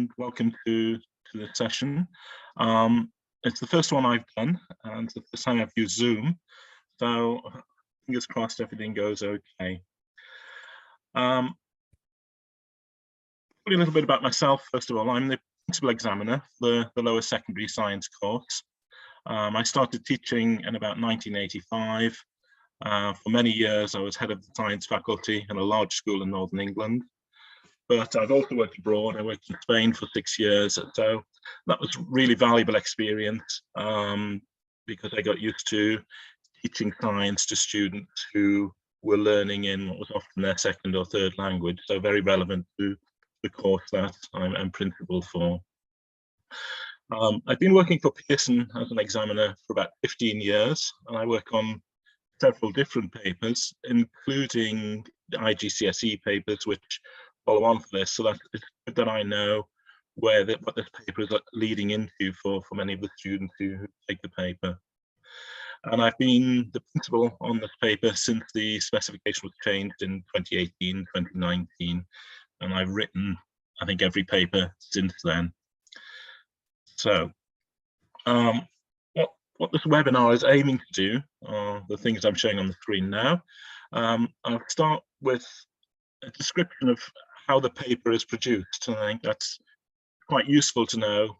and welcome to this session. It's the first one I've done, and it's the first time I've used Zoom, so fingers crossed everything goes okay. Probably a little bit about myself. First of all, I'm the principal examiner for the lower secondary science course. I started teaching in about 1985. For many years, I was head of the science faculty in a large school in Northern England. But I've also worked abroad. I worked in Spain for 6 years. So that was really valuable experience because I got used to teaching science to students who were learning in what was often their second or third language. So very relevant to the course that I'm principal for. I've been working for Pearson as an examiner for about 15 years, and I work on several different papers, including the IGCSE papers, which follow on for this, so that it's good that I know what this paper is leading into for many of the students who take the paper. And I've been the principal on this paper since the specification was changed in 2018, 2019, and I've written, I think, every paper since then. So what this webinar is aiming to do are the things I'm showing on the screen now. I'll start with a description of how the paper is produced. I think that's quite useful to know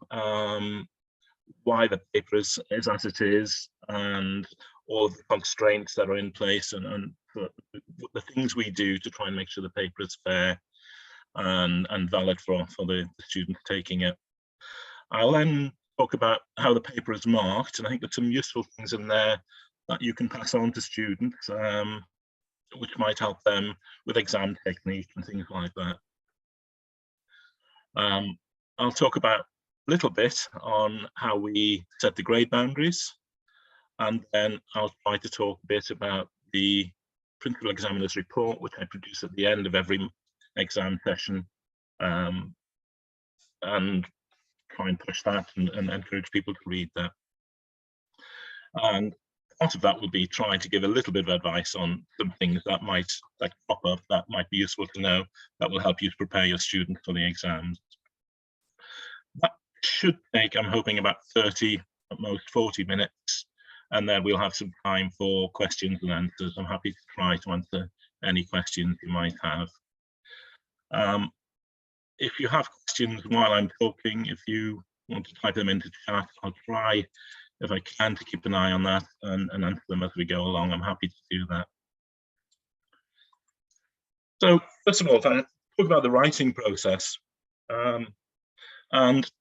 why the paper is as it is, and all of the constraints that are in place, and the things we do to try and make sure the paper is fair and valid for the students taking it. I'll then talk about how the paper is marked, and I think there's some useful things in there that you can pass on to students, which might help them with exam technique and things like that. I'll talk about a little bit on how we set the grade boundaries, and then I'll try to talk a bit about the principal examiner's report, which I produce at the end of every exam session, and try and push that and encourage people to read that. And part of that will be trying to give a little bit of advice on some things that pop up that might be useful to know, that will help you to prepare your students for the exams. That should take, I'm hoping, about 30, at most 40 minutes, and then we'll have some time for questions and answers. I'm happy to try to answer any questions you might have. If you have questions while I'm talking, if you want to type them into chat, I'll try, if I can, to keep an eye on that and answer them as we go along. I'm happy to do that. So first of all, talk about the writing process. And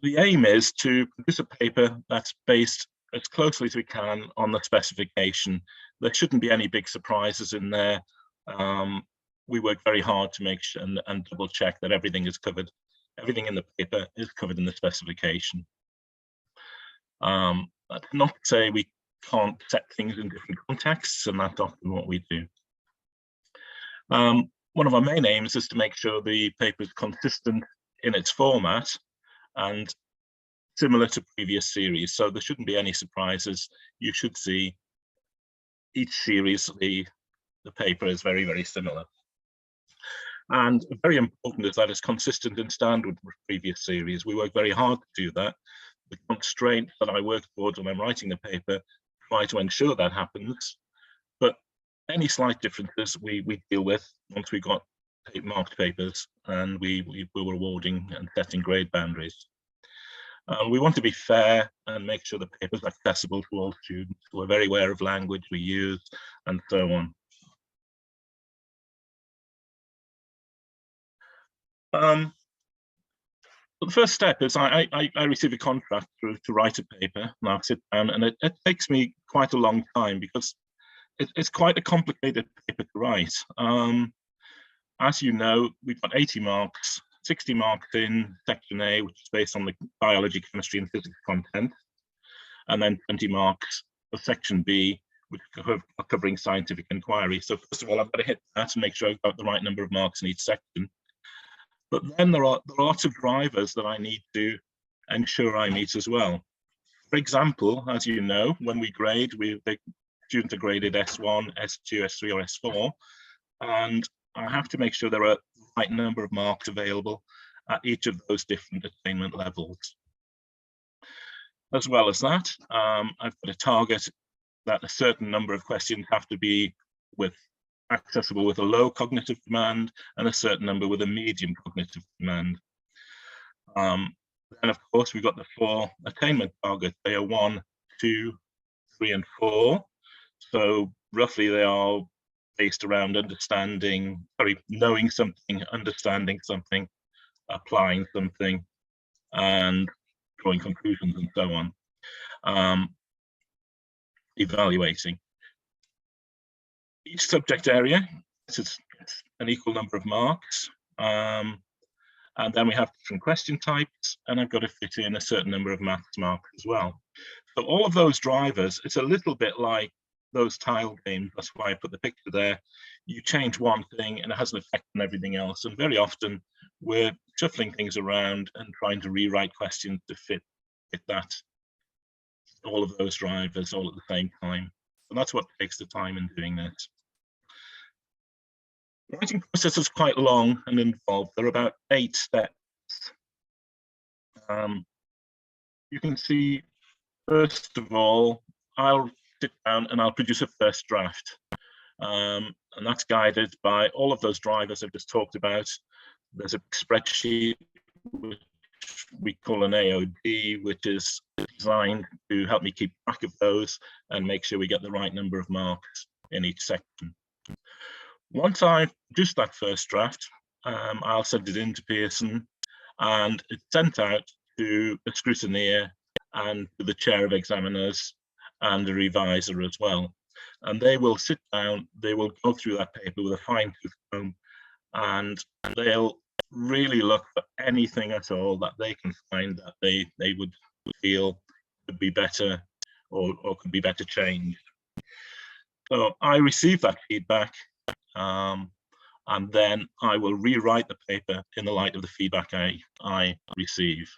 the aim is to produce a paper that's based as closely as we can on the specification. There shouldn't be any big surprises in there. We work very hard to make sure and double check that everything is covered. Everything in the paper is covered in the specification. That's not to say we can't set things in different contexts, and that's often what we do. One of our main aims is to make sure the paper is consistent in its format and similar to previous series. So there shouldn't be any surprises. You should see each series, the paper is very, very similar. And very important is that it's consistent in standard with previous series. We work very hard to do that. The constraint that I work towards when I'm writing the paper, try to ensure that happens. But any slight differences we deal with once we got marked papers, and we were awarding and setting grade boundaries. We want to be fair and make sure the paper is accessible to all students. We're very aware of language we use and so on. The first step is I receive a contract to write a paper, and I sit down, and it takes me quite a long time because it's quite a complicated paper to write. As you know, we've got 80 marks, 60 marks in section A, which is based on the biology, chemistry, and physics content, and then 20 marks for section B, which are covering scientific inquiry. So first of all, I've got to hit that and make sure I've got the right number of marks in each section. But then there are lots of drivers that I need to ensure I meet as well. For example, as you know, when we grade, the students are graded S1, S2, S3, or S4, and I have to make sure there are the right number of marks available at each of those different attainment levels. As well as that, I've got a target that a certain number of questions have to be accessible with a low cognitive demand and a certain number with a medium cognitive demand. Then of course we've got the 4 attainment targets. They are 1, 2, 3, and 4. So roughly they are based around knowing something, understanding something, applying something, and drawing conclusions and so on. Evaluating. Each subject area is an equal number of marks. And then we have different question types, and I've got to fit in a certain number of maths marks as well. So all of those drivers, it's a little bit like those tile games. That's why I put the picture there. You change one thing and it has an effect on everything else. And very often we're shuffling things around and trying to rewrite questions to fit that, all of those drivers all at the same time. And that's what takes the time in doing this. The writing process is quite long and involved. There are about 8 steps. You can see, first of all, I'll sit down and I'll produce a first draft. And that's guided by all of those drivers I've just talked about. There's a spreadsheet which we call an AOD, which is designed to help me keep track of those and make sure we get the right number of marks in each section. Once I've produced that first draft, I'll send it in to Pearson, and it's sent out to a scrutineer and to the chair of examiners and the reviser as well. And they will sit down, they will go through that paper with a fine-tooth comb, and they'll really look for anything at all that they can find that they would feel could be better or could be better changed. So I receive that feedback, and then I will rewrite the paper in the light of the feedback I receive.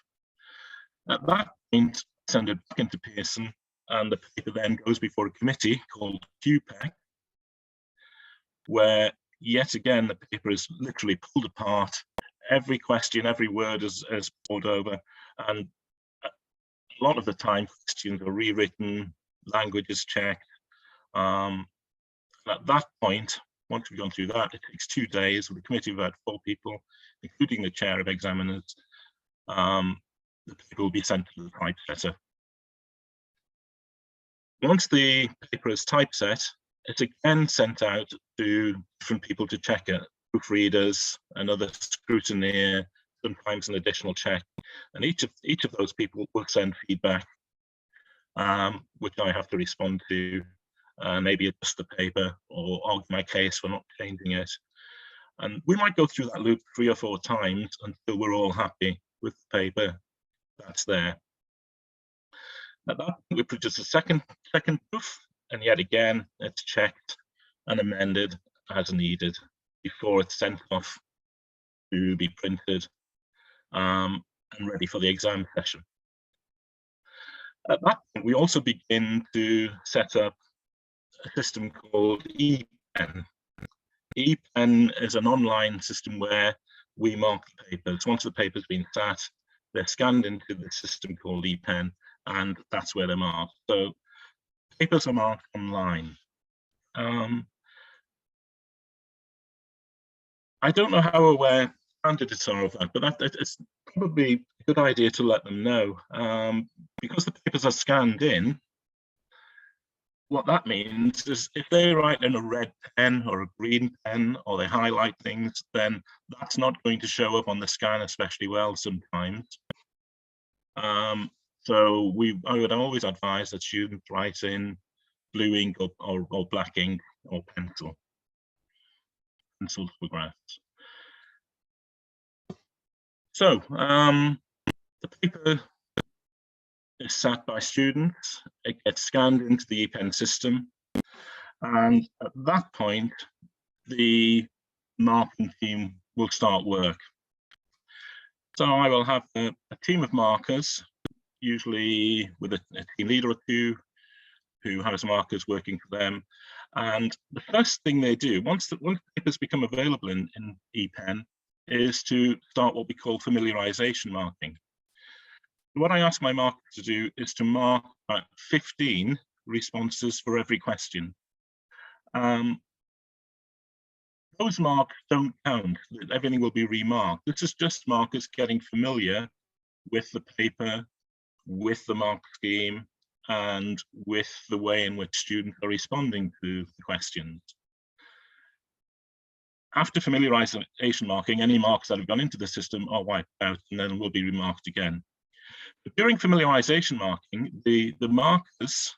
At that point, I send it back into Pearson, and the paper then goes before a committee called QPEC, where yet again the paper is literally pulled apart. Every question, every word is poured over, and a lot of the time questions are rewritten, language is checked. At that point, once we've gone through that, it takes 2 days with a committee of about 4 people, including the chair of examiners. The paper will be sent to the typesetter. Once the paper is typeset, it's again sent out to different people to check it, proofreaders, another scrutineer, sometimes an additional check. And each of those people will send feedback, which I have to respond to, maybe adjust the paper or argue my case for not changing it. And we might go through that loop 3 or 4 times until we're all happy with the paper that's there. At that point, we produce a second proof, and yet again, it's checked and amended as needed before it's sent off to be printed and ready for the exam session. At that point, we also begin to set up a system called ePen. ePen is an online system where we mark the papers. Once the paper's been sat, they're scanned into the system called ePen, and that's where they're marked. So papers are marked online. I don't know how aware candidates are of that, but it's probably a good idea to let them know. Because the papers are scanned in, what that means is if they write in a red pen or a green pen, or they highlight things, then that's not going to show up on the scan especially well sometimes. So I would always advise that students write in blue ink or black ink or pencil for graphs. So the paper is sat by students, it gets scanned into the ePen system, and at that point, the marking team will start work. So I will have a team of markers, usually with a team leader or 2 who has markers working for them. And the first thing they do, once the papers become available in ePen, is to start what we call familiarization marking. What I ask my markers to do is to mark about 15 responses for every question. Those marks don't count. Everything will be remarked. This is just markers getting familiar with the paper, with the mark scheme, and with the way in which students are responding to the questions. After familiarization marking, any marks that have gone into the system are wiped out and then will be remarked again. But during familiarization marking, the markers,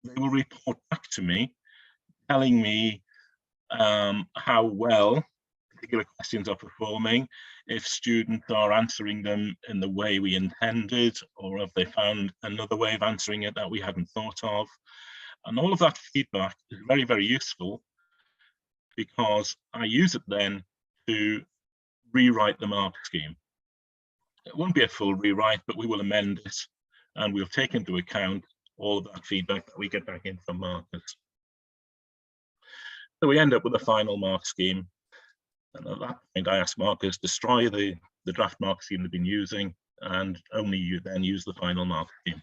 they will report back to me, telling me how well particular questions are performing, if students are answering them in the way we intended, or if they found another way of answering it that we hadn't thought of. And all of that feedback is very, very useful, because I use it then to rewrite the mark scheme. It won't be a full rewrite, but we will amend it, and we'll take into account all of that feedback that we get back in from markers. So we end up with a final mark scheme. And at that point, I ask markers to destroy the draft mark scheme they've been using, and only then use the final mark scheme.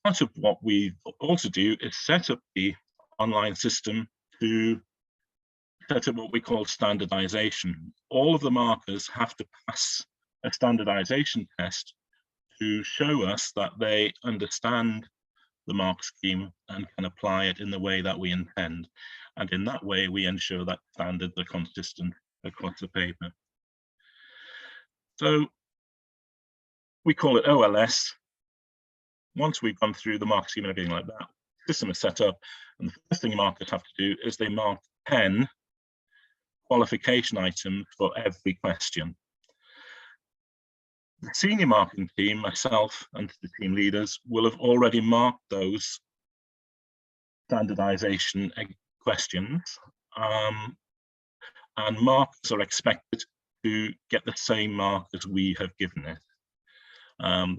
Part of what we also do is set up the online system to set up what we call standardization. All of the markers have to pass a standardization test to show us that they understand the mark scheme and can apply it in the way that we intend. And in that way, we ensure that standards are consistent across the paper. So we call it OLS. Once we've gone through the mark scheme and everything like that, the system is set up, and the first thing markers have to do is they mark 10 qualification items for every question. The senior marking team, myself and the team leaders, will have already marked those standardization questions, and markers are expected to get the same mark as we have given it.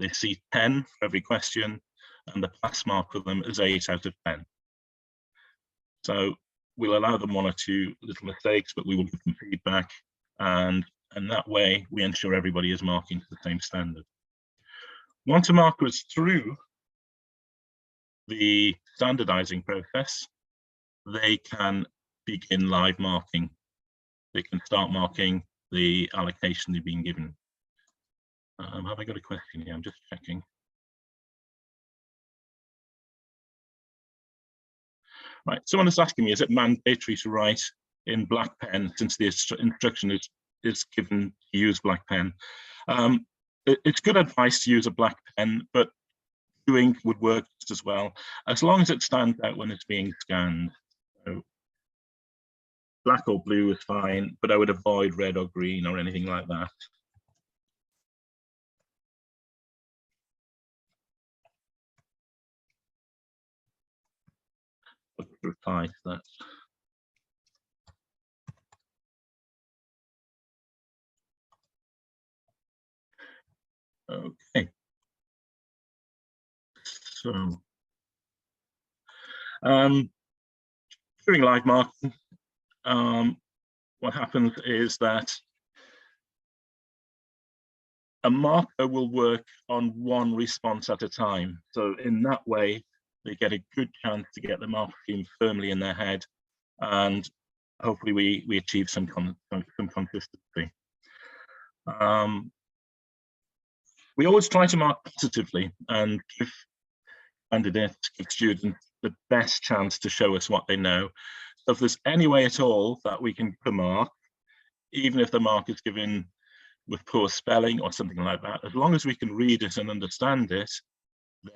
They see 10 for every question, and the pass mark for them is 8 out of 10. So we'll allow them 1 or 2 little mistakes, but we will give them feedback, and that way we ensure everybody is marking to the same standard. Once a marker is through the standardizing process, they can begin live marking. They can start marking the allocation they've been given. Have I got a question here? I'm just checking. Right, someone is asking me, is it mandatory to write in black pen since the instruction is given to use black pen? It's good advice to use a black pen, but blue ink would work just as well, as long as it stands out when it's being scanned. So black or blue is fine, but I would avoid red or green or anything like that. Reply to that. Okay. So during live marking, what happens is that a marker will work on one response at a time. So in that way, they get a good chance to get the mark scheme firmly in their head, and hopefully we achieve some consistency. We always try to mark positively and give candidates, give students the best chance to show us what they know. So if there's any way at all that we can give a mark, even if the mark is given with poor spelling or something like that, as long as we can read it and understand it,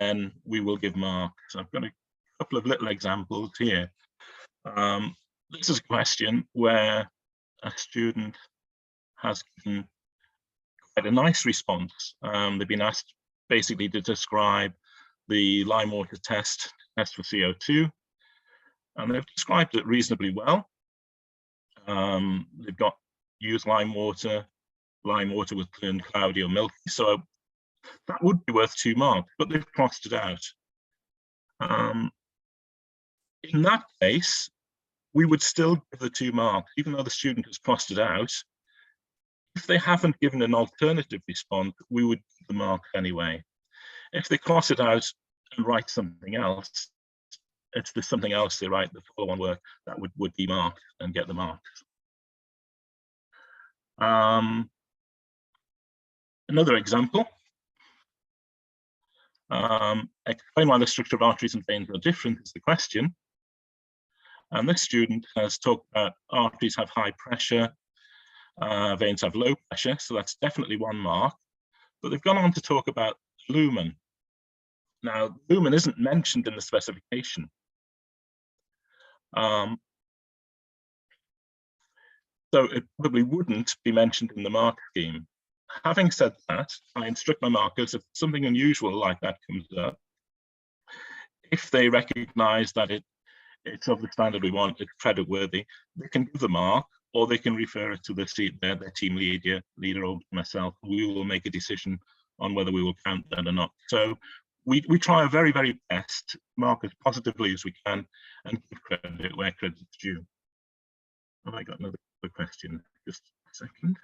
then we will give marks. I've got a couple of little examples here. This is a question where a student has given quite a nice response. They've been asked basically to describe the lime water test for CO2, and they've described it reasonably well. They've got used lime water was turned cloudy or milky, so that would be worth 2 marks, but they've crossed it out. In that case, we would still give the 2 marks, even though the student has crossed it out. If they haven't given an alternative response, we would give the marks anyway. If they cross it out and write something else, it's the something else they write, the follow-on work, that would be marked and get the marks. Another example. Explain why the structure of arteries and veins are different is the question. And this student has talked about arteries have high pressure, veins have low pressure, so that's definitely 1 mark. But they've gone on to talk about lumen. Now, lumen isn't mentioned in the specification. So it probably wouldn't be mentioned in the mark scheme. Having said that, I instruct my markers if something unusual like that comes up, if they recognize that it's of the standard we want, it's credit worthy, they can give the mark, or they can refer it to their team leader or myself. We will make a decision on whether we will count that or not. So we try our very, very best to mark as positively as we can and give credit where credit's due. Have I got another question? Just a second.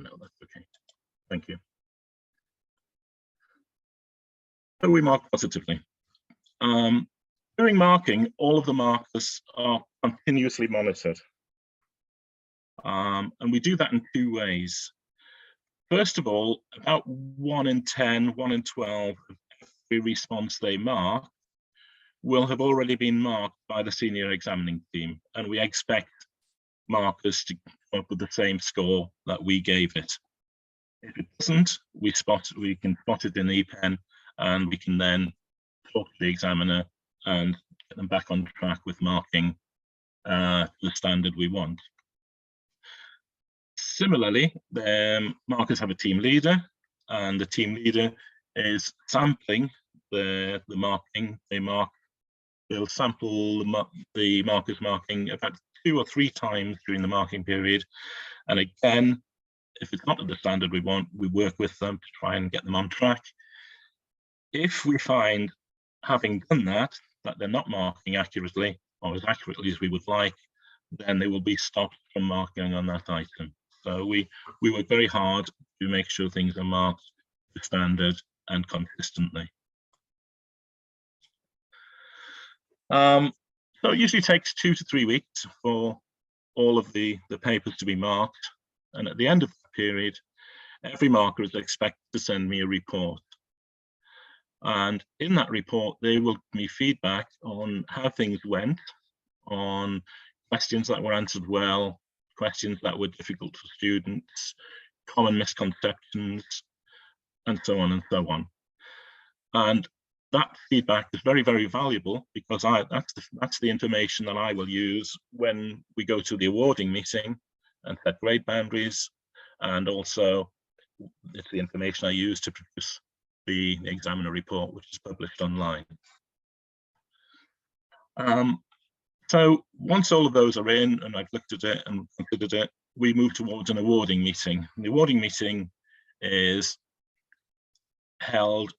No, that's okay. Thank you. So we mark positively. During marking, all of the markers are continuously monitored. And we do that in 2 ways. First of all, about 1 in 10, 1 in 12 of every response they mark will have already been marked by the senior examining team, and we expect markers to come up with the same score that we gave it. If it doesn't, we can spot it in ePen, and we can then talk to the examiner and get them back on track with marking the standard we want. Similarly, the markers have a team leader, and the team leader is sampling the marking. They'll sample the markers marking about 2 or 3 times during the marking period. And again, if it's not at the standard we want, we work with them to try and get them on track. If we find, having done that they're not marking accurately or as accurately as we would like, then they will be stopped from marking on that item. So we work very hard to make sure things are marked to standard and consistently. So it usually takes 2 to 3 weeks for all of the papers to be marked. And at the end of the period, every marker is expected to send me a report. And in that report, they will give me feedback on how things went, on questions that were answered well, questions that were difficult for students, common misconceptions, and so on and so on. And that feedback is very, very valuable, because that's the information that I will use when we go to the awarding meeting and set grade boundaries, and also it's the information I use to produce the examiner report, which is published online. So once all of those are in and I've looked at it and considered it, we move towards an awarding meeting. The awarding meeting is held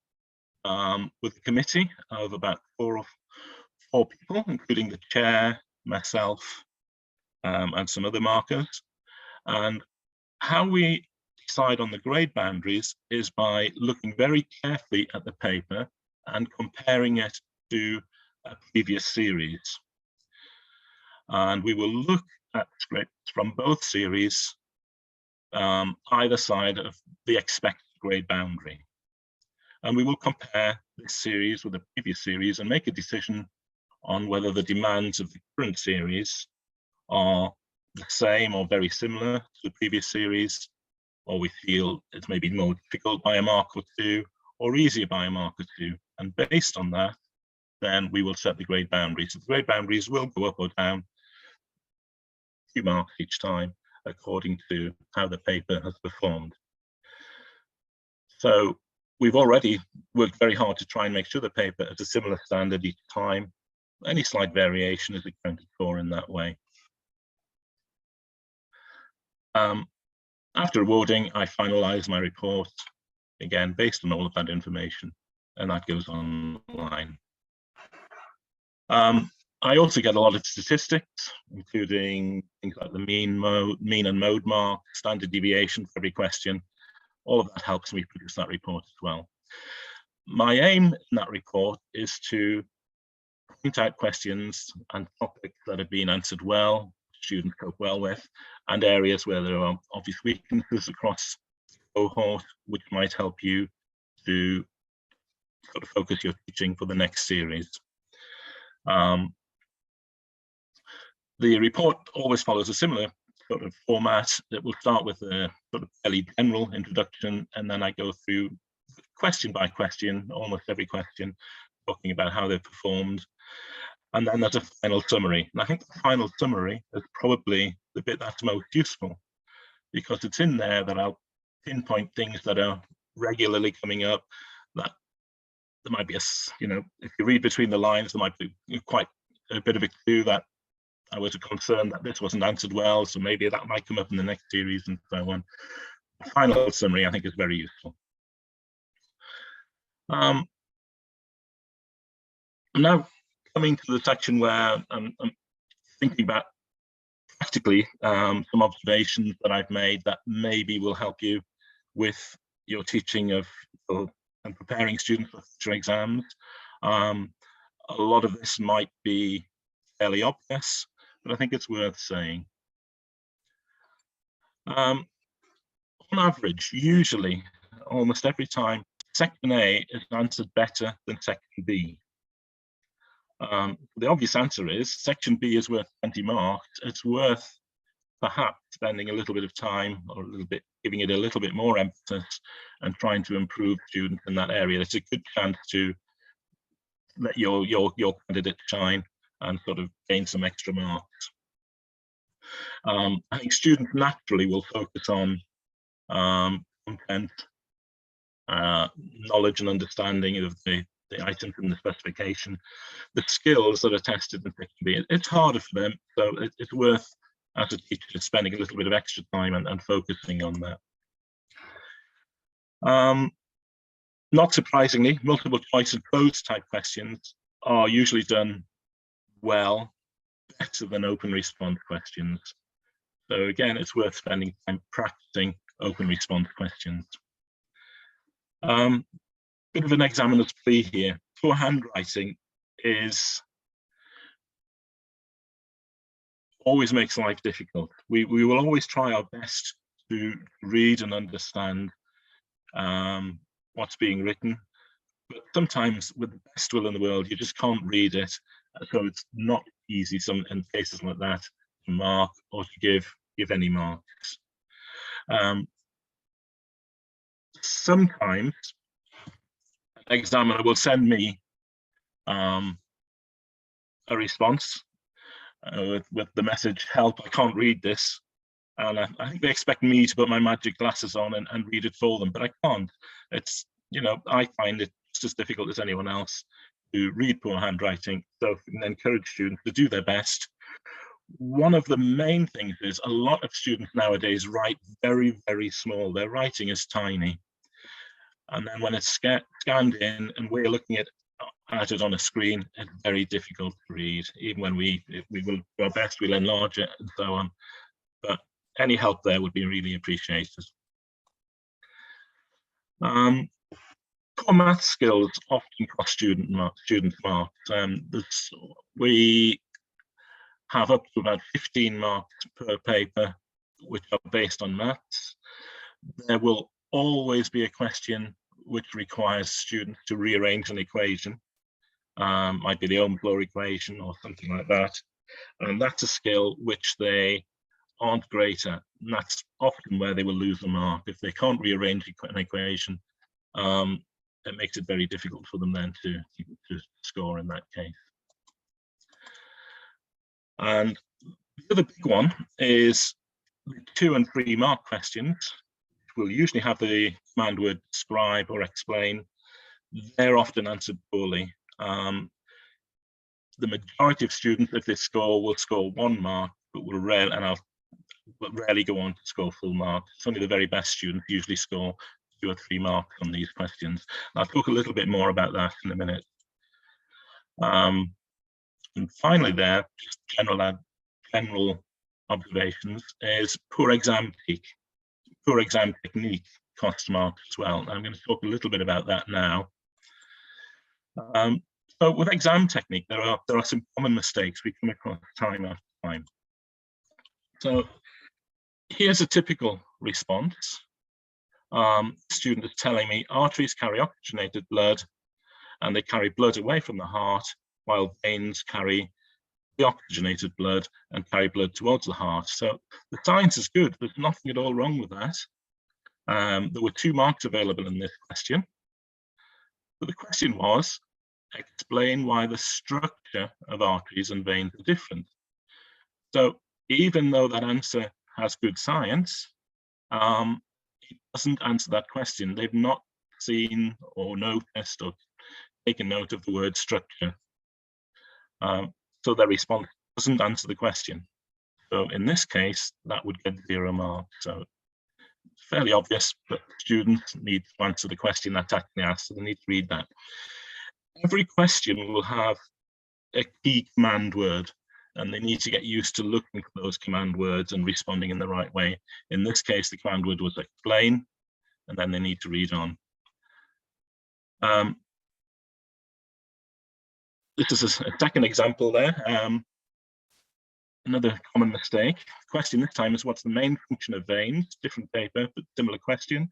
with a committee of about four people, including the chair, myself, and some other markers. And how we decide on the grade boundaries is by looking very carefully at the paper and comparing it to a previous series. And we will look at scripts from both series, either side of the expected grade boundary. And we will compare this series with the previous series and make a decision on whether the demands of the current series are the same or very similar to the previous series, or we feel it's maybe more difficult by a mark or 2 or easier by a mark or 2. And based on that, then we will set the grade boundaries. So the grade boundaries will go up or down a few marks each time according to how the paper has performed. So we've already worked very hard to try and make sure the paper has a similar standard each time. Any slight variation is accounted for in that way. After awarding, I finalize my report, again, based on all of that information, and that goes online. I also get a lot of statistics, including things like the mean and mode mark, standard deviation for every question. All of that helps me produce that report as well. My aim in that report is to point out questions and topics that have been answered well, students cope well with, and areas where there are obvious weaknesses across the cohort, which might help you to sort of focus your teaching for the next series. The report always follows a similar sort of format. That will start with a sort of fairly general introduction, and then I go through question by question, almost every question, talking about how they've performed. And then there's a final summary. And I think the final summary is probably the bit that's most useful, because it's in there that I'll pinpoint things that are regularly coming up, that there might be a, if you read between the lines, there might be quite a bit of a clue that I was concerned that this wasn't answered well, so maybe that might come up in the next series and so on. The final summary, I think, is very useful. I'm now coming to the section where I'm thinking about practically some observations that I've made that maybe will help you with your teaching of and preparing students for future exams. A lot of this might be fairly obvious, but I think it's worth saying. On average, usually, almost every time, section A is answered better than section B. The obvious answer is section B is worth 20 marks. It's worth perhaps spending a little bit of time, or giving it a little bit more emphasis, and trying to improve students in that area. It's a good chance to let your candidate shine and sort of gain some extra marks. I think students naturally will focus on content, knowledge and understanding of the items in the specification. The skills that are tested in section B, it's harder for them, so it's worth, as a teacher, spending a little bit of extra time and focusing on that. Not surprisingly, multiple choice and prose type questions are usually done well, better than open response questions. So again, it's worth spending time practicing open response questions. Bit of an examiner's plea here. Poor handwriting always makes life difficult. We will always try our best to read and understand what's being written, but sometimes with the best will in the world, you just can't read it. So it's not easy in cases like that to mark or to give any marks. Sometimes an examiner will send me a response with the message, "Help, I can't read this." And I think they expect me to put my magic glasses on and read it for them, but I can't. It's, I find it just as difficult as anyone else to read poor handwriting. So if we can encourage students to do their best. One of the main things is a lot of students nowadays write very, very small. Their writing is tiny. And then when it's scanned in and we're looking at it on a screen, it's very difficult to read. Even when we will do our best, we'll enlarge it and so on. But any help there would be really appreciated. Core math skills often cost student marks. We have up to about 15 marks per paper, which are based on maths. There will always be a question which requires students to rearrange an equation. Might be the Ohm's law equation or something like that. And that's a skill which they aren't great at. And that's often where they will lose a mark. If they can't rearrange an equation, it makes it very difficult for them then to score in that case. And the other big one is the 2 and 3 mark questions. We'll usually have the command word describe or explain. They're often answered poorly. The majority of students, if they score, will score 1 mark, but will rarely go on to score full marks. It's only the very best students usually score 2 or 3 marks on these questions. I'll talk a little bit more about that in a minute. And finally there, just general observations, is poor exam technique costs marks as well. And I'm going to talk a little bit about that now. So with exam technique, there are some common mistakes we come across time after time. So here's a typical response. Student is telling me arteries carry oxygenated blood and they carry blood away from the heart, while veins carry deoxygenated blood and carry blood towards the heart. So the science is good. There's nothing at all wrong with that. There were 2 marks available in this question. But the question was, explain why the structure of arteries and veins are different. So even though that answer has good science, it doesn't answer that question. They've not seen or noticed or taken note of the word structure. So their response doesn't answer the question. So in this case, that would get 0 marks. So it's fairly obvious that students need to answer the question that's actually asked, so they need to read that. Every question will have a key command word, and they need to get used to looking for those command words and responding in the right way. In this case, the command word was explain, and then they need to read on. This is a second example there. Another common mistake. The question this time is, what's the main function of veins? Different paper, but similar question.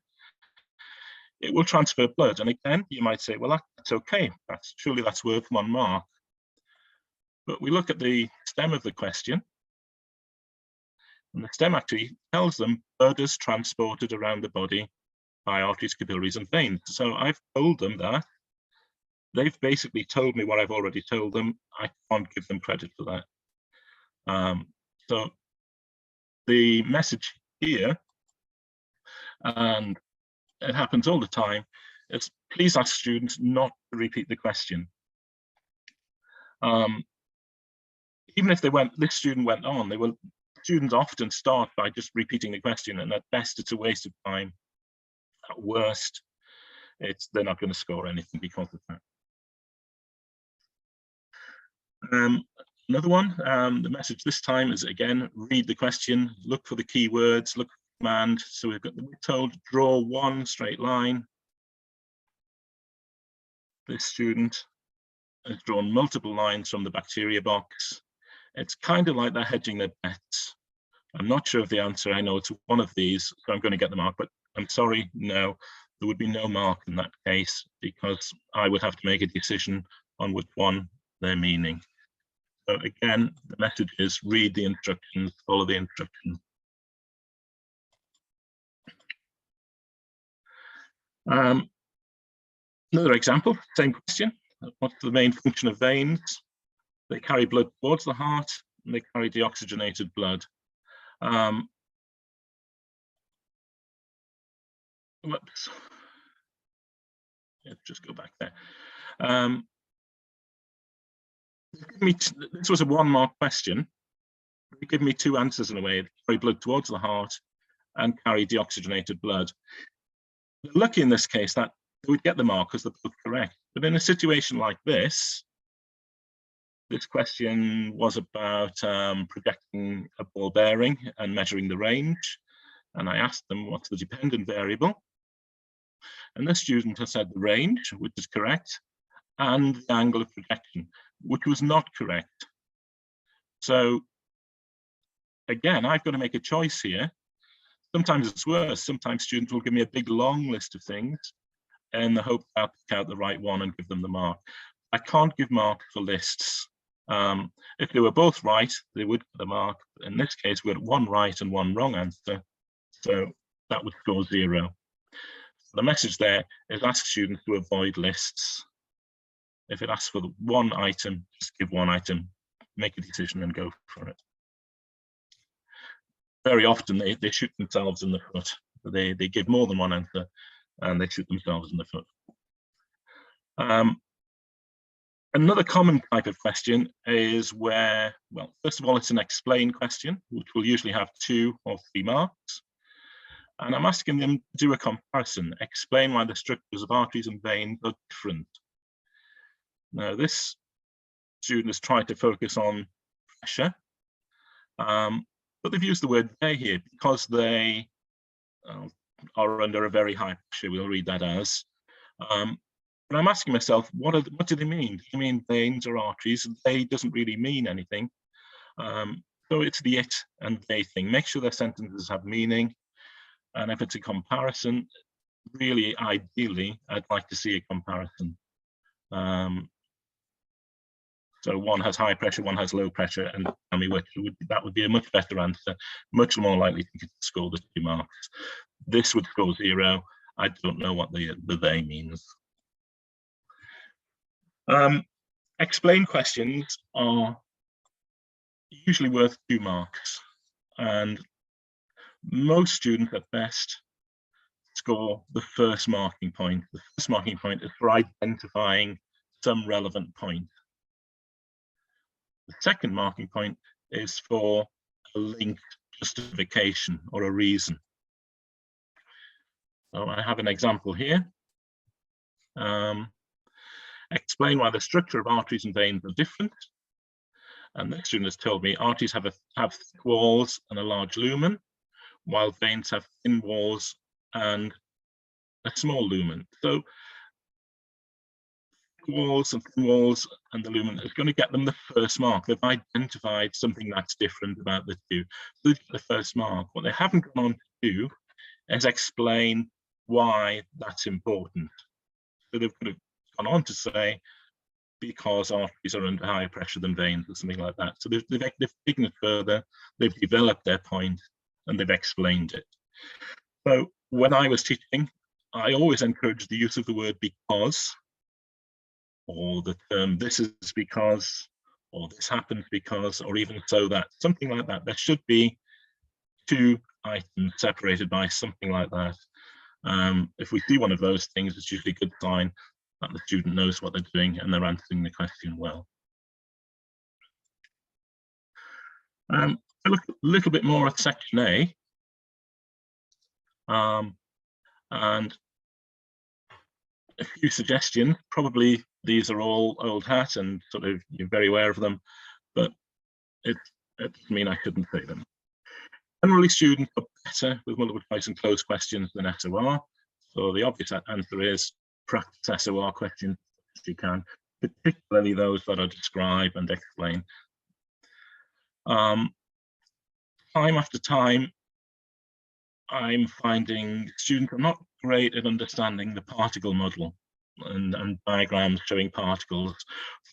It will transfer blood. And again, you might say, well, that's okay. Surely that's worth 1 mark. But we look at the stem of the question. And the stem actually tells them blood is transported around the body by arteries, capillaries, and veins. So I've told them that. They've basically told me what I've already told them. I can't give them credit for that. So the message here, and it happens all the time, is please ask students not to repeat the question. Even if this student went on, students often start by just repeating the question, and at best it's a waste of time. At worst, they're not going to score anything because of that. Another one, the message this time is, again, read the question, look for the key words, look for the command. So we're told draw 1 straight line. This student has drawn multiple lines from the bacteria box. It's kind of like they're hedging their bets. I'm not sure of the answer. I know it's one of these, so I'm going to get the mark, but I'm sorry, no, there would be no mark in that case because I would have to make a decision on which one they're meaning. So again, the message is read the instructions, follow the instructions. Another example, same question. What's the main function of veins? They carry blood towards the heart, and they carry deoxygenated blood. Whoops. Let's just go back there. This was a 1 mark question. They give me 2 answers in a way. They carry blood towards the heart and carry deoxygenated blood. They're lucky in this case that they would get the mark because they're both correct. But in a situation like this question was about projecting a ball bearing and measuring the range. And I asked them what's the dependent variable. And this student has said the range, which is correct, and the angle of projection, which was not correct. So again, I've got to make a choice here. Sometimes it's worse. Sometimes students will give me a big long list of things in the hope that I'll pick out the right one and give them the mark. I can't give marks for lists. If they were both right, they would get the mark. In this case, we had 1 right and 1 wrong answer. So that would score 0. So the message there is ask students to avoid lists. If it asks for the 1 item, just give 1 item, make a decision and go for it. Very often they shoot themselves in the foot. They give more than 1 answer and they shoot themselves in the foot. Another common type of question is where, well, first of all, it's an explain question, which will usually have 2 or 3 marks. And I'm asking them to do a comparison, explain why the structures of arteries and veins are different. Now, this students try to focus on pressure, but they've used the word they here because they are under a very high pressure. We'll read that as. But I'm asking myself, what do they mean? Do they mean veins or arteries? They doesn't really mean anything. So it's the it and they thing. Make sure their sentences have meaning. And if it's a comparison, really, ideally, I'd like to see a comparison. So one has high pressure, one has low pressure, and tell me which. That would be a much better answer, much more likely to score the 2 marks. This would score 0. I don't know what the they means. Explain questions are usually worth 2 marks, and most students at best score the first marking point. The first marking point is for identifying some relevant point. The second marking point is for a linked justification or a reason. So I have an example here. Explain why the structure of arteries and veins are different. And the student has told me arteries have thick walls and a large lumen, while veins have thin walls and a small lumen. So walls and thin walls and the lumen is going to get them the first mark. They've identified something that's different about the two. So they've got the first mark. What they haven't gone on to do is explain why that's important. So they've gone on to say, because arteries are under higher pressure than veins or something like that. So they've taken it further, they've developed their point, and they've explained it. So when I was teaching, I always encouraged the use of the word because, or the term this is because, or this happens because, or even so that, something like that. There should be 2 items separated by something like that. If we see one of those things, it's usually a good sign that the student knows what they're doing and they're answering the question well. I look a little bit more at section A, and a few suggestions. Probably these are all old hat and sort of you're very aware of them, but it doesn't mean I shouldn't say them. Generally, students are better with multiple choice and closed questions than SOR. So the obvious answer is practice SOR questions as you can, particularly those that are describe and explain. Time after time, I'm finding students are not great at understanding the particle model and diagrams showing particles.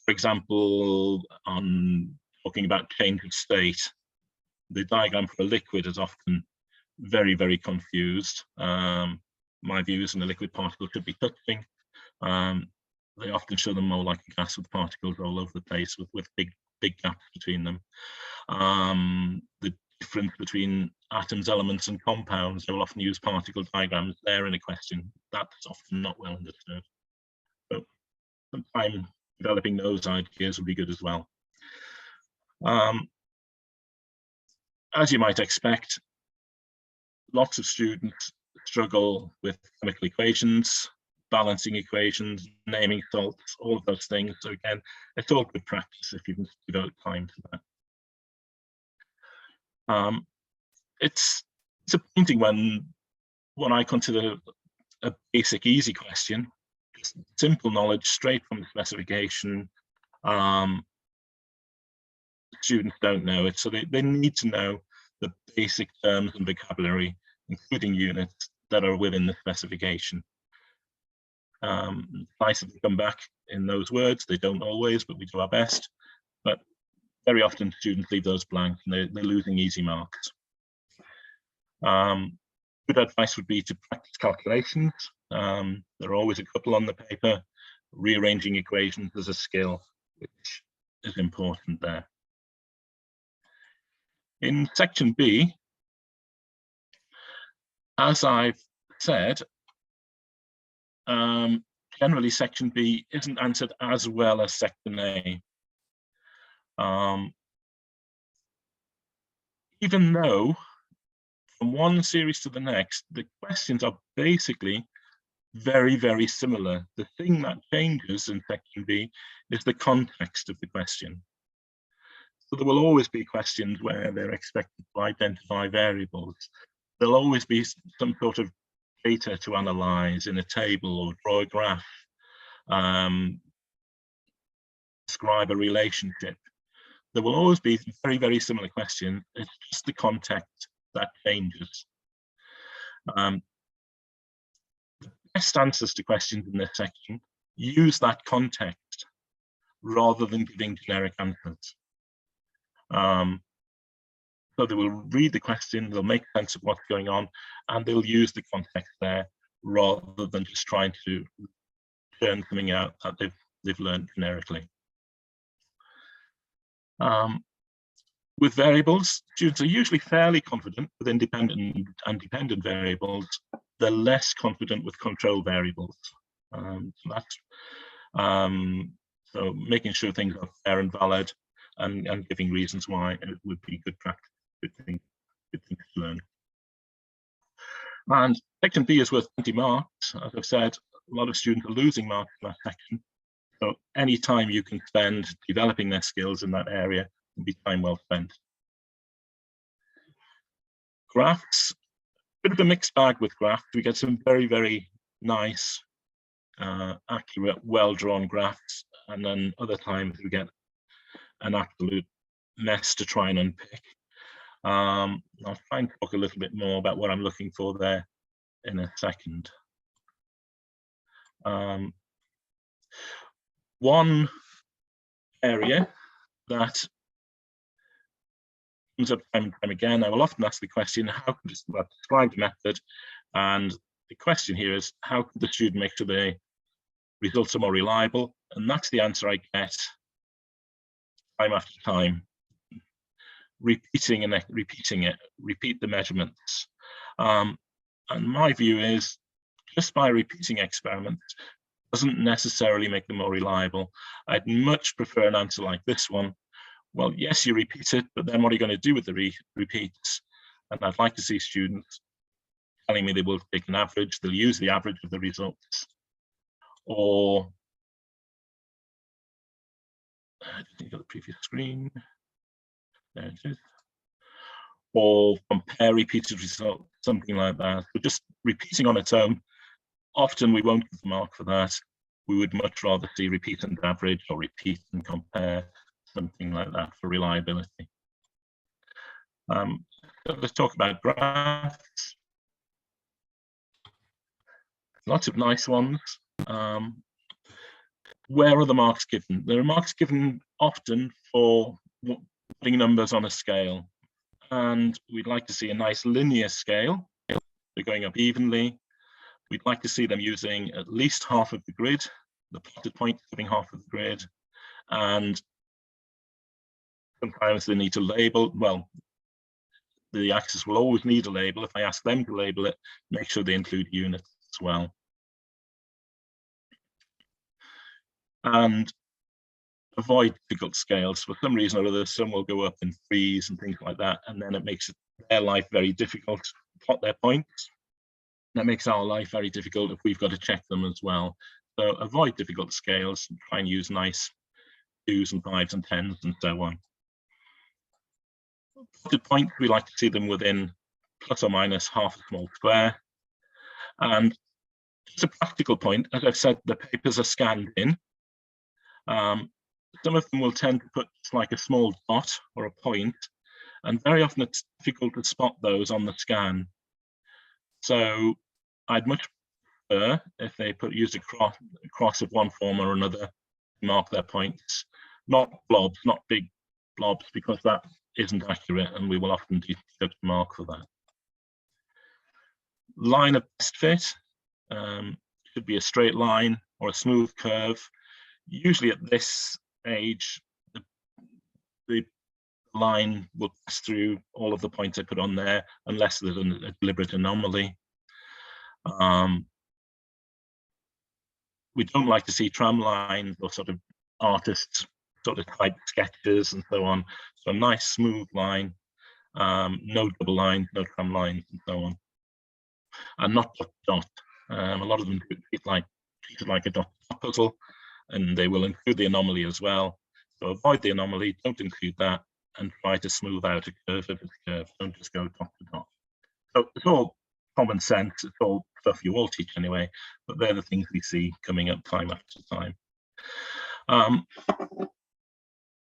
For example, on talking about change of state, the diagram for a liquid is often very, very confused. My view is a liquid particle should be touching. They often show them more like a gas with particles all over the place with big gaps between them. The difference between atoms, elements, and compounds, they will often use particle diagrams there in a question. That's often not well understood. So some time developing those ideas would be good as well. As you might expect, lots of students struggle with chemical equations, balancing equations, naming salts, all of those things. So again, it's all good practice if you can devote time to that. It's disappointing when what I consider a basic, easy question, just simple knowledge straight from the specification, students don't know it. So they need to know the basic terms and vocabulary, including units that are within the specification. Nice if they come back in those words. They don't always, but we do our best. But very often students leave those blank and they're losing easy marks. Good advice would be to practice calculations. There are always a couple on the paper. Rearranging equations is a skill which is important there. In section B, as I've said, generally section B isn't answered as well as section A. Even though from one series to the next, the questions are basically very, very similar. The thing that changes in section B is the context of the question. So there will always be questions where they're expected to identify variables. There'll always be some sort of data to analyze in a table or draw a graph, describe a relationship. There will always be very, very similar questions. It's just the context that changes. Best answers to questions in this section use that context rather than giving generic answers. So they will read the question, they'll make sense of what's going on, and they'll use the context there rather than just trying to churn something out that they've learned generically. With variables, students are usually fairly confident with independent and dependent variables. They're less confident with control variables. So making sure things are fair and valid, and giving reasons why it would be good practice, good thing to learn. And section B is worth 20 marks. As I've said, a lot of students are losing marks in that section. So any time you can spend developing their skills in that area will be time well spent. Graphs, bit of a mixed bag with graphs. We get some very, very nice, accurate, well-drawn graphs, and then other times we get an absolute mess to try and unpick. I'll try and talk a little bit more about what I'm looking for there in a second. One area that comes up time and time again, I will often ask the question, how can I describe the method? And the question here is, how can the student make sure the results are more reliable? And that's the answer I get time after time. Repeating and repeating it, repeat the measurements. And my view is, just by repeating experiments doesn't necessarily make them more reliable. I'd much prefer an answer like this one. Well, yes, you repeat it, but then what are you going to do with the repeats? And I'd like to see students telling me they will take an average, they'll use the average of the results, or I didn't go to the previous screen. There it is. Or compare repeated results, something like that. But just repeating on its own, often we won't give the mark for that. We would much rather see repeat and average, or repeat and compare, something like that for reliability. So let's talk about graphs. Lots of nice ones. Where are the marks given? There are marks given often for putting numbers on a scale. And we'd like to see a nice linear scale. They're going up evenly. We'd like to see them using at least half of the grid, the plotted point giving half of the grid. And sometimes they need to label. Well, the axis will always need a label. If I ask them to label it, make sure they include units as well. And avoid difficult scales. For some reason or other, some will go up in 3s and things like that, and then it makes their life very difficult to plot their points. That makes our life very difficult if we've got to check them as well. So avoid difficult scales, and try and use nice 2s and 5s and 10s and so on. Plotted points, we like to see them within plus or minus half a small square. And just a practical point, as I've said, the papers are scanned in. Some of them will tend to put like a small dot or a point, and very often it's difficult to spot those on the scan. So I'd much prefer if they use a cross of one form or another to mark their points, not blobs, not big blobs, because that isn't accurate and we will often deduct a mark for that. Line of best fit should be a straight line or a smooth curve. Usually at this age, the line will pass through all of the points I put on there, unless there's a deliberate anomaly. We don't like to see tram lines or sort of artists sort of type sketches and so on. So a nice smooth line, no double lines, no tram lines and so on. And not dot. A lot of them treat it like a dot puzzle, and they will include the anomaly as well. So avoid the anomaly, don't include that, and try to smooth out a curve if it's curved. Don't just go dot to dot. So it's all common sense, it's all stuff you all teach anyway, but they're the things we see coming up time after time.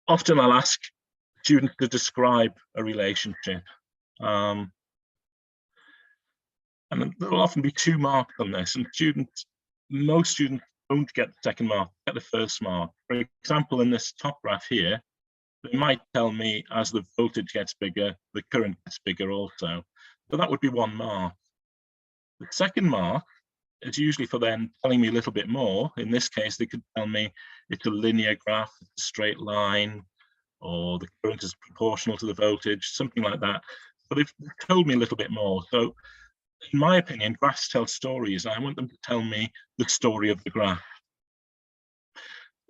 Often I'll ask students to describe a relationship. And there will often be 2 marks on this, and most students don't get the second mark, get the first mark. For example, in this top graph here, they might tell me as the voltage gets bigger, the current gets bigger also. So that would be 1 mark. The second mark is usually for them telling me a little bit more. In this case, they could tell me it's a linear graph, it's a straight line, or the current is proportional to the voltage, something like that. But they've told me a little bit more. So in my opinion, graphs tell stories. I want them to tell me the story of the graph.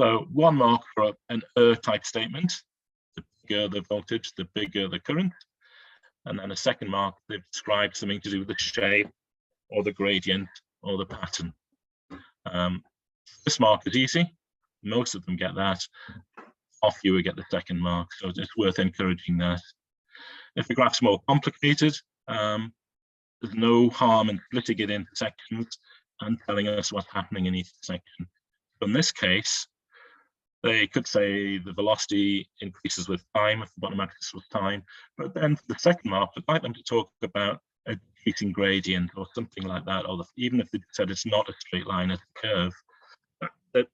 So 1 mark for an type statement. The bigger the voltage, the bigger the current. And then a second mark, they've described something to do with the shape or the gradient or the pattern. This mark is easy. Most of them get that. Far fewer get the second mark, so it's worth encouraging that. If the graph's more complicated, there's no harm in splitting it into sections and telling us what's happening in each section. So in this case, they could say the velocity increases with time, if the bottom axis was time, but then for the second mark, I'd like them to talk about a decreasing gradient or something like that, or even if they said it's not a straight line, it's a curve, they're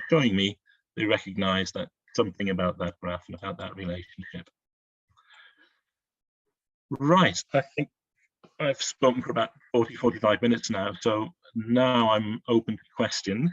showing me they recognize that something about that graph and about that relationship. Right, I think I've spoken for about 45 minutes now, so now I'm open to questions.